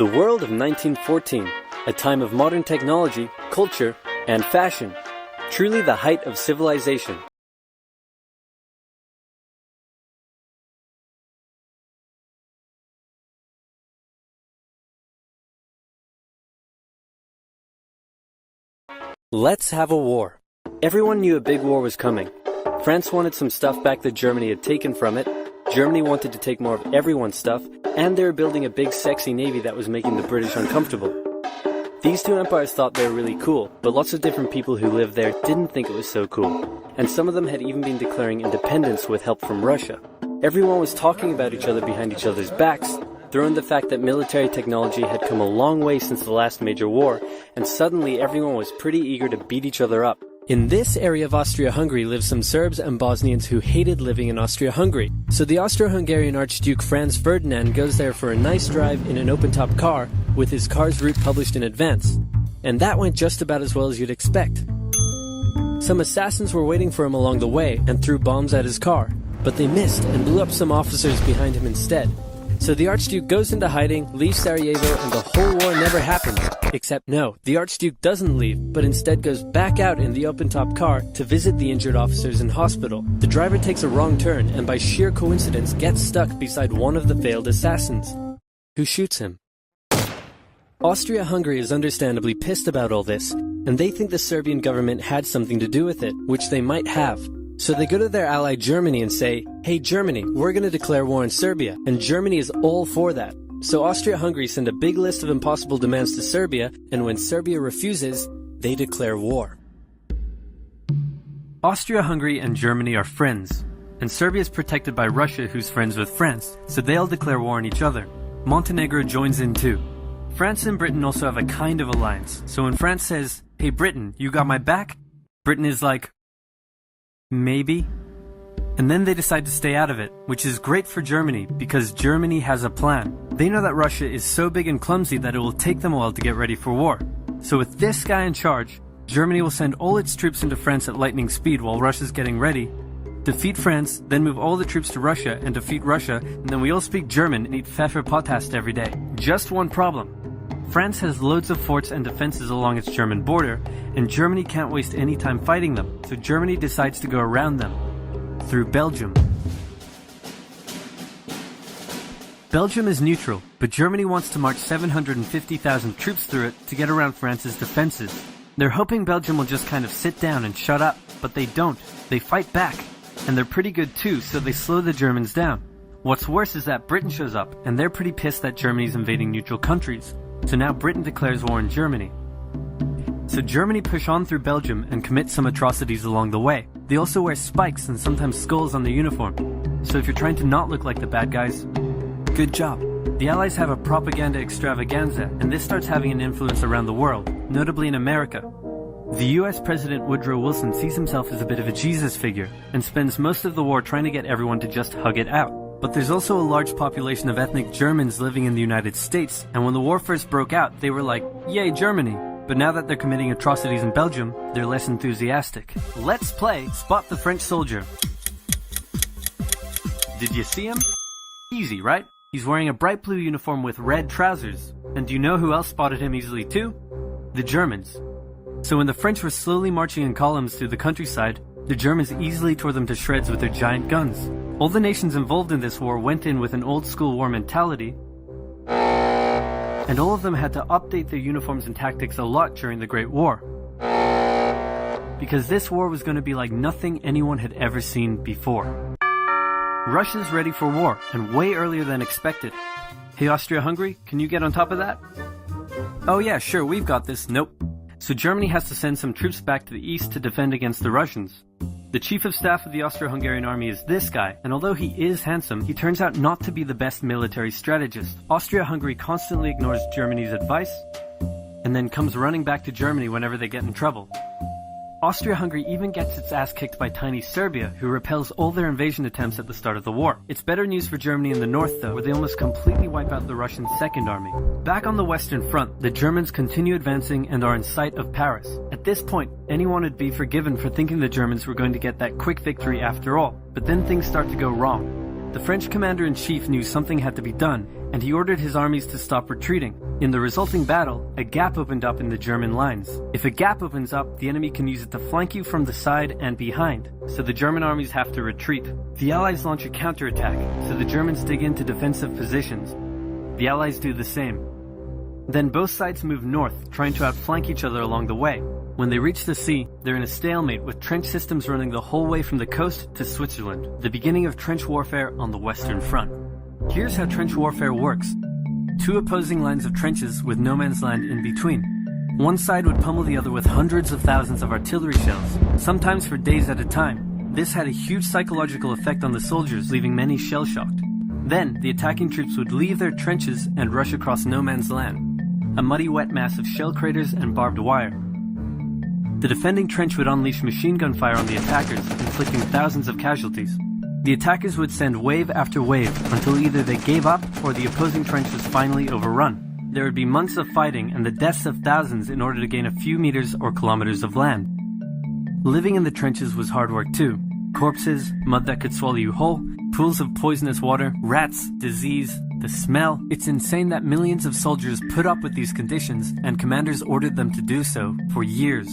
The world of 1914, a time of modern technology, culture, and fashion. Truly the height of civilization. Let's have a war. Everyone knew a big war was coming. France wanted some stuff back that Germany had taken from it. Germany wanted to take more of everyone's stuff, and they were building a big sexy navy that was making the British uncomfortable. These two empires thought they were really cool, but lots of different people who lived there didn't think it was so cool. And some of them had even been declaring independence with help from Russia. Everyone was talking about each other behind each other's backs, throwing the fact that military technology had come a long way since the last major war, and suddenly everyone was pretty eager to beat each other up. In this area of Austria-Hungary live some Serbs and Bosnians who hated living in Austria-Hungary. So the Austro-Hungarian Archduke Franz Ferdinand goes there for a nice drive in an open-top car with his car's route published in advance. And that went just about as well as you'd expect. Some assassins were waiting for him along the way and threw bombs at his car, but they missed and blew up some officers behind him instead. So the Archduke goes into hiding, leaves Sarajevo, and the whole war never happens. Except no, the Archduke doesn't leave, but instead goes back out in the open-top car to visit the injured officers in hospital. The driver takes a wrong turn and by sheer coincidence gets stuck beside one of the failed assassins, who shoots him. Austria-Hungary is understandably pissed about all this, and they think the Serbian government had something to do with it, which they might have. So they go to their ally Germany and say, "Hey Germany, we're going to declare war on Serbia," and Germany is all for that. So Austria-Hungary send a big list of impossible demands to Serbia, and when Serbia refuses, they declare war. Austria-Hungary and Germany are friends, and Serbia is protected by Russia, who's friends with France, so they'll declare war on each other. Montenegro joins in too. France and Britain also have a kind of alliance, so when France says, "Hey Britain, you got my back?" Britain is like, "Maybe." And then they decide to stay out of it, which is great for Germany because Germany has a plan. They know that Russia is so big and clumsy that it will take them a while to get ready for war. So with this guy in charge, Germany will send all its troops into France at lightning speed while Russia's getting ready, defeat France, then move all the troops to Russia and defeat Russia, and then we all speak German and eat Pfefferpotast every day. Just one problem. France has loads of forts and defenses along its German border, and Germany can't waste any time fighting them, so Germany decides to go around them, through Belgium. Belgium is neutral, but Germany wants to march 750,000 troops through it to get around France's defenses. They're hoping Belgium will just kind of sit down and shut up, but they don't. They fight back, and they're pretty good too, so they slow the Germans down. What's worse is that Britain shows up, and they're pretty pissed that Germany's invading neutral countries. So now Britain declares war on Germany. So Germany push on through Belgium and commit some atrocities along the way. They also wear spikes and sometimes skulls on the uniform. So if you're trying to not look like the bad guys, good job. The Allies have a propaganda extravaganza, and this starts having an influence around the world, notably in America. The US President Woodrow Wilson sees himself as a bit of a Jesus figure, and spends most of the war trying to get everyone to just hug it out. But there's also a large population of ethnic Germans living in the United States, and when the war first broke out, they were like, "Yay, Germany!" But now that they're committing atrocities in Belgium, they're less enthusiastic. Let's play Spot the French Soldier. Did you see him? Easy, right? He's wearing a bright blue uniform with red trousers. And do you know who else spotted him easily too? The Germans. So when the French were slowly marching in columns through the countryside, the Germans easily tore them to shreds with their giant guns. All the nations involved in this war went in with an old-school war mentality, and all of them had to update their uniforms and tactics a lot during the Great War. Because this war was going to be like nothing anyone had ever seen before. Russia's ready for war, and way earlier than expected. Hey Austria-Hungary, can you get on top of that? Oh yeah, sure, we've got this. Nope. So Germany has to send some troops back to the east to defend against the Russians. The chief of staff of the Austro-Hungarian army is this guy, and although he is handsome, he turns out not to be the best military strategist. Austria-Hungary constantly ignores Germany's advice, and then comes running back to Germany whenever they get in trouble. Austria-Hungary even gets its ass kicked by tiny Serbia, who repels all their invasion attempts at the start of the war. It's better news for Germany in the north though, where they almost completely wipe out the Russian Second Army. Back on the Western Front, the Germans continue advancing and are in sight of Paris. At this point, anyone would be forgiven for thinking the Germans were going to get that quick victory after all, but then things start to go wrong. The French commander-in-chief knew something had to be done, and he ordered his armies to stop retreating. In the resulting battle, a gap opened up in the German lines. If a gap opens up, the enemy can use it to flank you from the side and behind, so the German armies have to retreat. The Allies launch a counterattack, so the Germans dig into defensive positions. The Allies do the same. Then both sides move north, trying to outflank each other along the way. When they reach the sea, they're in a stalemate with trench systems running the whole way from the coast to Switzerland, the beginning of trench warfare on the Western Front. Here's how trench warfare works. Two opposing lines of trenches with no man's land in between. One side would pummel the other with hundreds of thousands of artillery shells, sometimes for days at a time. This had a huge psychological effect on the soldiers, leaving many shell-shocked. Then, the attacking troops would leave their trenches and rush across no man's land, a muddy wet mass of shell craters and barbed wire. The defending trench would unleash machine gun fire on the attackers, inflicting thousands of casualties. The attackers would send wave after wave until either they gave up or the opposing trench was finally overrun. There would be months of fighting and the deaths of thousands in order to gain a few meters or kilometers of land. Living in the trenches was hard work too. Corpses, mud that could swallow you whole, pools of poisonous water, rats, disease, the smell. It's insane that millions of soldiers put up with these conditions and commanders ordered them to do so for years.